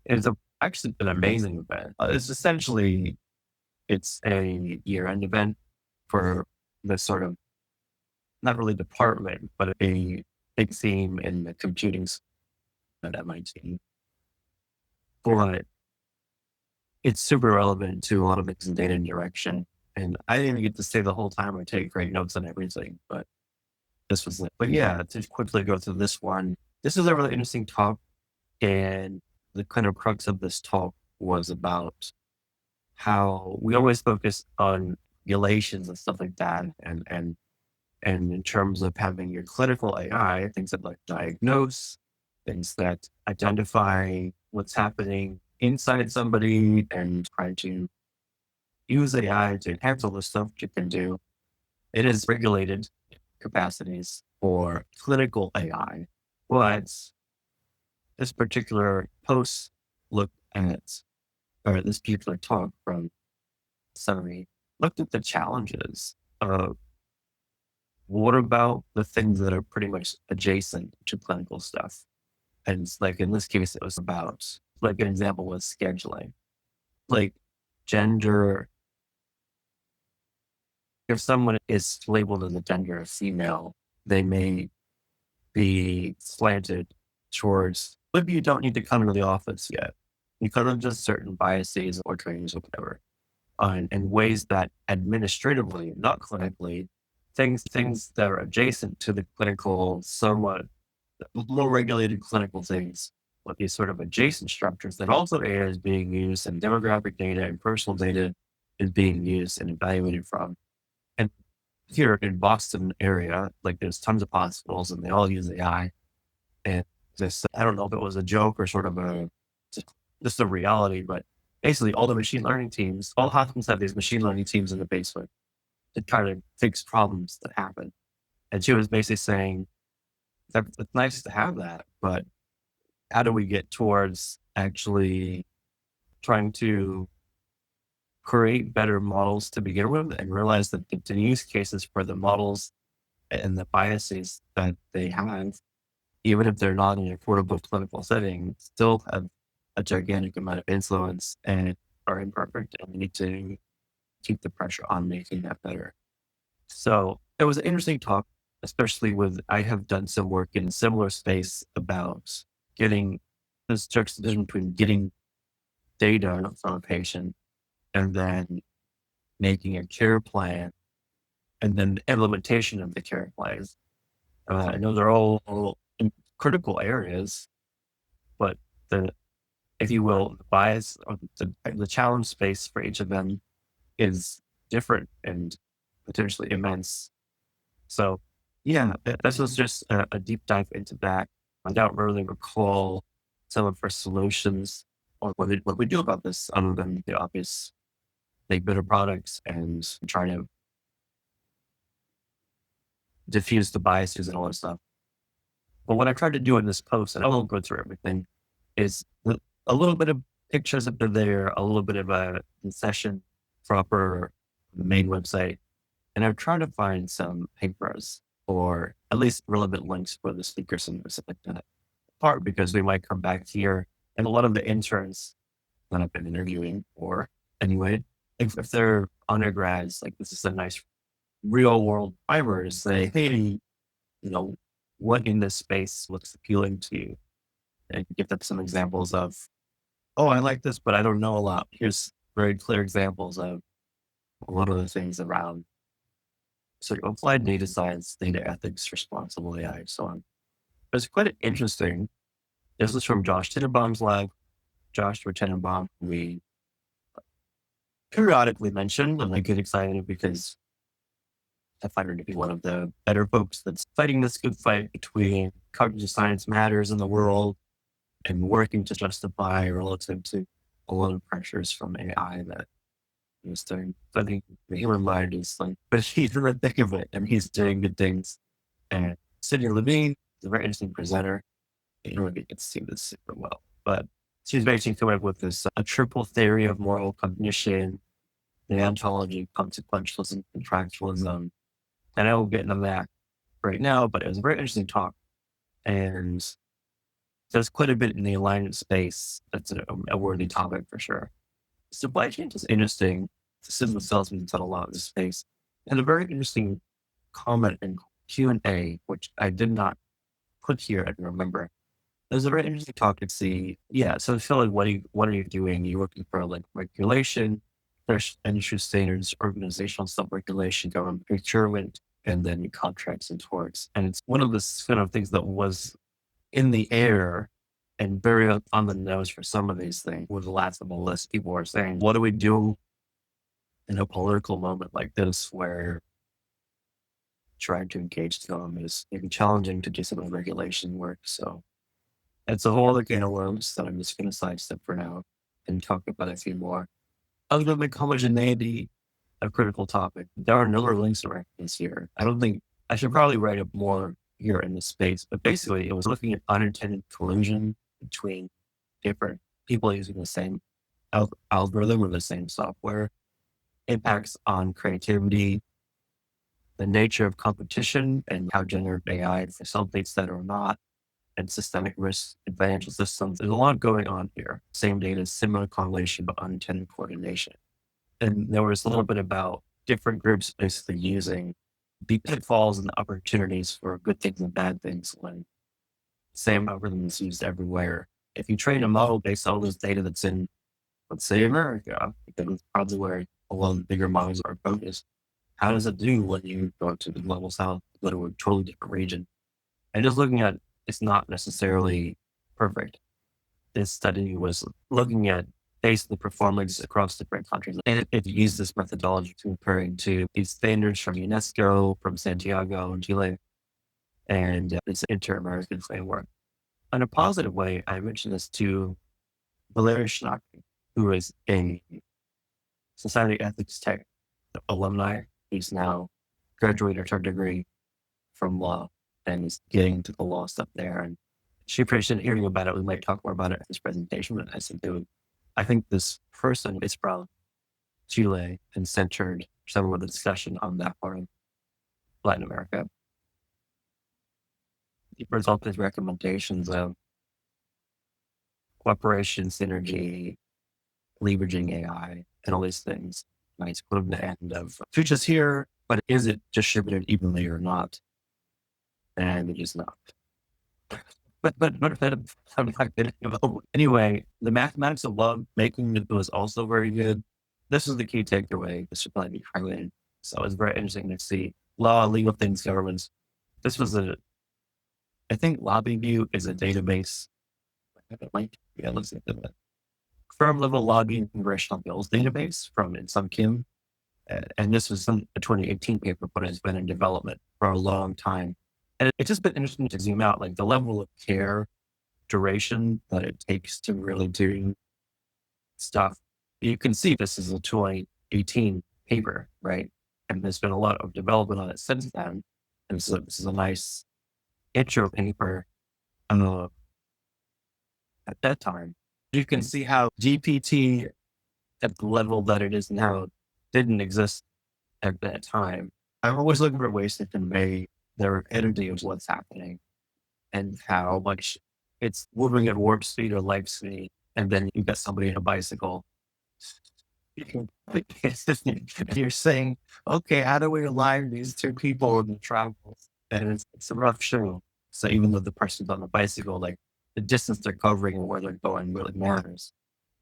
It's actually an amazing event. It's a year-end event for the sort of, not really department, but a big theme in the computing at MIT. But it's super relevant to a lot of things in data and direction. And I didn't even get to stay the whole time or take great notes on everything, but this was lit. But yeah, to quickly go through this one, this is a really interesting talk. And the kind of crux of this talk was about how we always focus on regulations and stuff like that. And in terms of having your clinical AI, things that like diagnose, things that identify what's happening inside somebody and try to use AI to enhance all the stuff you can do. It is regulated capacities for clinical AI. But this particular post looked at, or this particular talk from Summary looked at the challenges of what about the things that are pretty much adjacent to clinical stuff. And it's like in this case, it was about, like an example was scheduling, like gender. If someone is labeled as a gender of female, they may be slanted towards, maybe you don't need to come into the office yet because of just certain biases or trainings or whatever. And ways that administratively, not clinically, things that are adjacent to the clinical, somewhat more regulated clinical things, but these sort of adjacent structures that also AI is being used and demographic data and personal data is being used and evaluated from. And here in Boston area, like there's tons of hospitals and they all use AI. And this, I don't know if it was a joke or sort of just a reality, but basically all the machine learning teams, all hospitals have these machine learning teams in the basement to try to fix problems that happen. And she was basically saying that it's nice to have that, but how do we get towards actually trying to create better models to begin with and realize that the use cases for the models and the biases that they have, even if they're not in a portable clinical setting, still have a gigantic amount of influence and are imperfect. And we need to keep the pressure on making that better. So it was an interesting talk, especially with, I have done some work in a similar space about getting this juxtaposition between getting data from a patient and then making a care plan and then the implementation of the care plans. I know they're all in critical areas, but if you will, the bias or the challenge space for each of them is different and potentially immense. So, yeah, this was just a deep dive into that. I don't really recall some of our solutions or what we do about this, other than the obvious make better products and try to diffuse the biases and all that stuff. But what I tried to do in this post, and I won't go through everything, is a little bit of pictures up there, a little bit of a session proper the main website. And I've tried to find some papers or at least relevant links for the speakers and stuff like that. Part because we might come back here and a lot of the interns that I've been interviewing or anyway, if they're undergrads, like this is a nice real world primer to say, hey, what in this space looks appealing to you? And give them some examples of, oh, I like this, but I don't know a lot. Here's very clear examples of a lot of the things around sort of applied data science, data ethics, responsible AI, and so on. But it's quite interesting. This is from Josh Tenenbaum's lab. Josh Tenenbaum, we periodically mention, and I get excited because I find her to be one of the better folks that's fighting this good fight between cognitive science matters in the world and working to justify relative to a lot of pressures from AI that he's doing. I think the human mind is like, but he's in the thick of it and he's doing good things. And Sydney Levine is a very interesting presenter. You don't really get to see this super well, but she's basically coming up with this a triple theory of moral cognition, the ontology of consequentialism, contractualism. And I will get into that right now, but it was a very interesting talk. And there's quite a bit in the alignment space that's a worthy topic for sure. Supply chain is interesting. System salesman has done a lot in this space. And a very interesting comment in Q&A, which I did not put here, I can remember. There's a very interesting talk to see. Yeah, so feel like what are you doing? You're looking for like regulation, there's industry standards, organizational self-regulation, government procurement, and then contracts and torts. And it's one of the kind of things that was in the air and very on the nose for some of these things with the last of the list. People are saying, what do we do in a political moment like this where trying to engage the government is maybe challenging to do some of the regulation work? So it's a whole other can of worms that I'm just going to sidestep for now and talk about a few more. Algorithmic homogeneity, a critical topic. There are a number of links to reference here. I don't think I should probably write up more here in this space, but basically it was looking at unintended collusion between different people using the same algorithm or the same software, impacts on creativity, the nature of competition and how generative AI facilitates that or not, and systemic risk in financial systems. There's a lot going on here. Same data, similar correlation, but unintended coordination. And there was a little bit about different groups basically using the pitfalls and the opportunities for good things and bad things when same algorithm is used everywhere. If you train a model based on all this data that's in, let's say, America, because it's probably where a lot of the bigger models are focused, how does it do when you go to the global south, go to a totally different region? And just looking at it's not necessarily perfect. This study was looking at basically performance across different countries. And it used this methodology comparing to these standards from UNESCO, from Santiago, Chile, and this inter-American framework. In a positive way, I mentioned this to Valeria Schnack, who is a society ethics tech alumni. He's now graduated her degree from law and is getting to the law stuff there. And she appreciated hearing about it. We might talk more about it in this presentation, but I think this person is from Chile and centered some of the discussion on that part of Latin America. The result is recommendations of cooperation, synergy, leveraging AI, and all these things. Nice put the end of futures here, but is it distributed evenly or not? And it is not. But I'm not kidding. Anyway, the mathematics of love making it was also very good. This is the key takeaway. This should probably be highlighted. So it's very interesting to see law, legal things, governments. This was I think LobbyView is a database. Yeah, let's look at that. Firm level lobbying congressional bills database from Insum Kim. And this was a 2018 paper, but it's been in development for a long time. And it's just been interesting to zoom out, like the level of care, duration that it takes to really do stuff. You can see this is a 2018 paper, right? And there's been a lot of development on it since then. And so this is a nice intro paper at that time. You can see how GPT at the level that it is now didn't exist at that time. I'm always looking for ways to convey the rapidity of what's happening and how much it's moving at warp speed or light speed. And then you got somebody in a bicycle. You're saying, okay, how do we align these two people in the travel? And it's a rough show. So even though the person's on the bicycle, like the distance they're covering and where they're going really matters,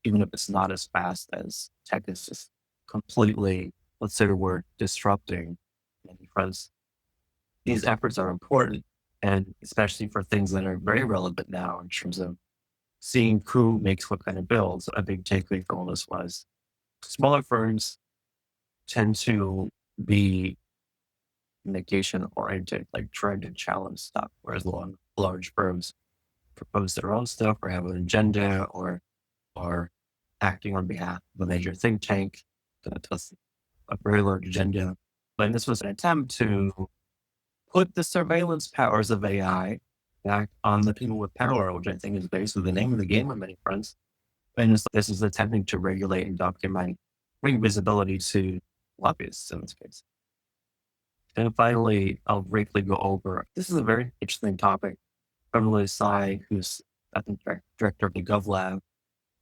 even if it's not as fast as tech is just completely, let's say the word, disrupting. Because these efforts are important, and especially for things that are very relevant now in terms of seeing who makes what kind of builds. A big takeaway from all this was smaller firms tend to be negation oriented, like trying to challenge stuff, whereas large firms propose their own stuff or have an agenda or are acting on behalf of a major think tank that does a very large agenda. And this was an attempt to put the surveillance powers of AI back on the people with power, which I think is basically the name of the game on many fronts. And this is attempting to regulate and document, bring visibility to lobbyists in this case. And finally, I'll briefly go over, this is a very interesting topic. Probably Tsai, who's I think, director of the GovLab,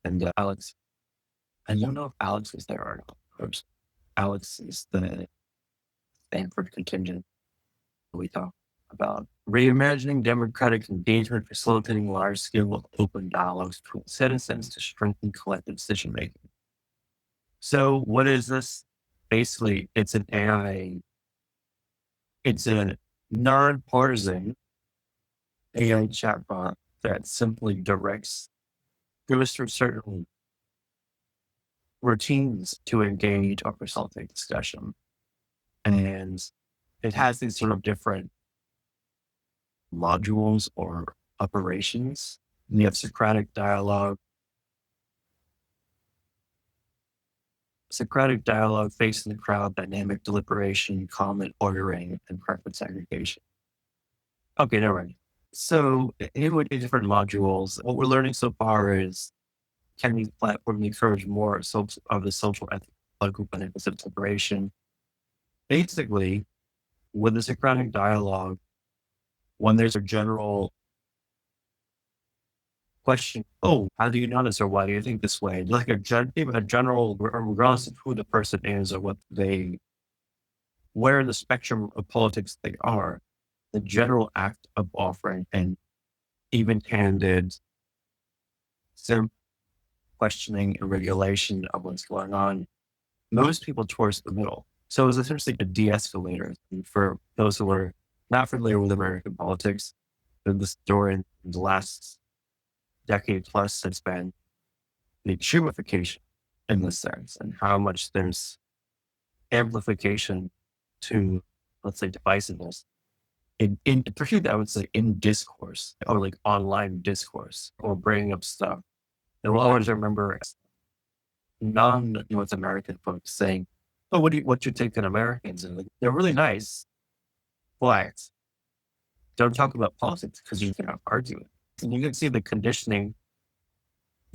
and Alex. I don't know if Alex was there or not. Of course, Alex is the Stanford contingent we talk about reimagining democratic engagement, facilitating large-scale open dialogues between citizens to strengthen collective decision-making. So what is this? Basically, it's an AI, it's a non-partisan AI chatbot that simply directs, goes through certain routines to engage or facilitate discussion. And it has these sort of different modules or operations. And you have Socratic dialogue, facing the crowd, dynamic deliberation, comment ordering, and preference aggregation. Okay, never mind. So it would be different modules. What we're learning so far is, can these platforms encourage more of the social ethical benefits of deliberation? Basically, with the Socratic dialogue, when there's a general question, oh, how do you know this or why do you think this way? Like even a general, regardless of who the person is or where in the spectrum of politics they are, the general act of offering an even-handed, simple questioning and regulation of what's going on, most people towards the middle. So it's essentially a de-escalator. And for those who are not familiar with American politics, during the last decade plus has been the extremification in this sense, and how much there's amplification to, let's say, divisiveness in particular, I would say in discourse or like online discourse or bringing up stuff. And we'll always remember non-North American folks saying, "Oh, what you think on Americans?" And like, they're really nice, but don't talk about politics because you cannot argue it. And you can see the conditioning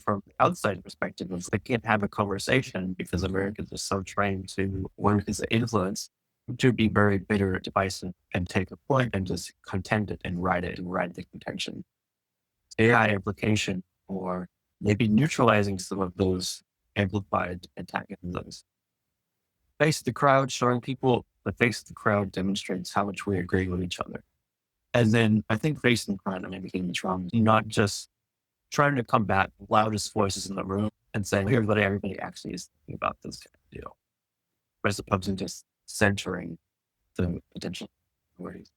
from the outside perspective is they can't have a conversation because Americans are so trained to work as an influence to be very bitter, divisive, and take a point and just contend it and ride the contention. AI application or maybe neutralizing some of those amplified antagonisms. Face the crowd, showing people the face of the crowd demonstrates how much we agree with each other. And then I think facing the crowd, maybe getting wrong, not just trying to combat the loudest voices in the room and saying, here's what everybody actually is thinking about this kind of deal, as opposed to just centering the potential worries.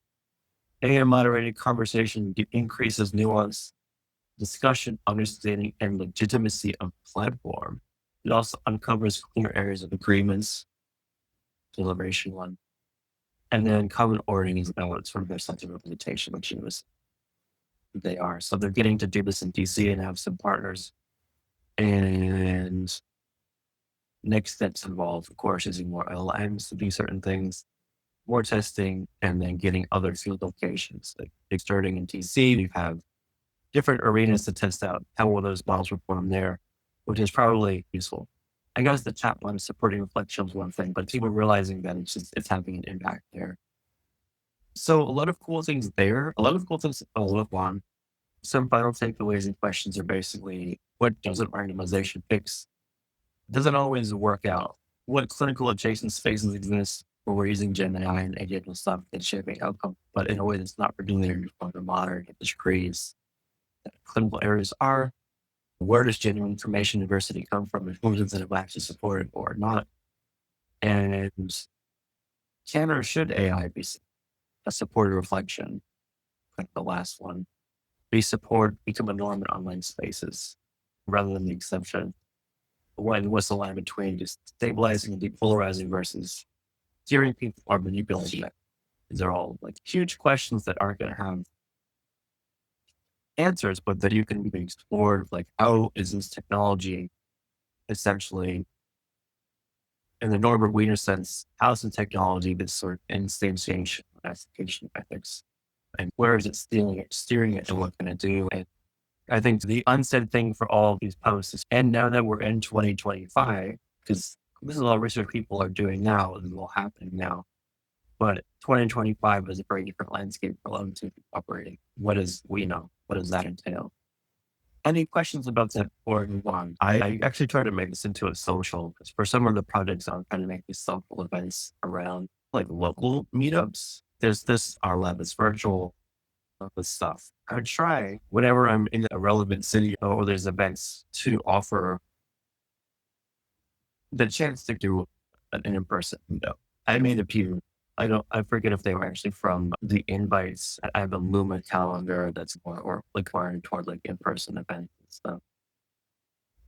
AI moderated conversation increases nuance, discussion, understanding, and legitimacy of platform. It also uncovers clear areas of agreements, deliberation one, and then common ordering is about sort of their sense of representation, which is they are. So they're getting to do this in DC and have some partners. And next steps involve, of course, using more LLMs to do certain things, more testing, and then getting other field locations. Like starting in DC, we have different arenas to test out how will those models perform there, which is probably useful. I guess the chat one supporting reflection is one thing, but people realizing that it's having an impact there. So a lot of cool things there, a lot of cool things to look on. Some final takeaways and questions are basically, what doesn't randomization fix? Doesn't always work out. What clinical adjacent spaces exist where we're using GenAI and additional stuff that's shaping outcome, but in a way that's not particularly modern, it disagrees that clinical areas are. Where does genuine information diversity come from, and who's that have actually supported or not? And can or should AI be a supported reflection? Like the last one, become a norm in online spaces rather than the exception. What's the line between just stabilizing and depolarizing versus steering people or manipulating them? These are all like huge questions that aren't going to have answers, but that you can be explored. Like, how is this technology essentially, in the Norbert Wiener sense, how is the technology this sort of instantiation of application ethics? And where is it steering it, and what can it do? And I think the unsaid thing for all of these posts is, and now that we're in 2025, because this is all research people are doing now, this is all happening now. But 2025 is a very different landscape for loan to operating. What does that entail? Any questions about that or one? I actually try to make this into a social because for some of the projects I'm trying to make these social events around like local meetups. There's this our lab is virtual with stuff. I would try whenever I'm in a relevant city or there's events to offer the chance to do an in-person meetup. I made a few. I forget if they were actually from the invites. I have a Luma calendar that's more or like oriented toward like in-person events and stuff.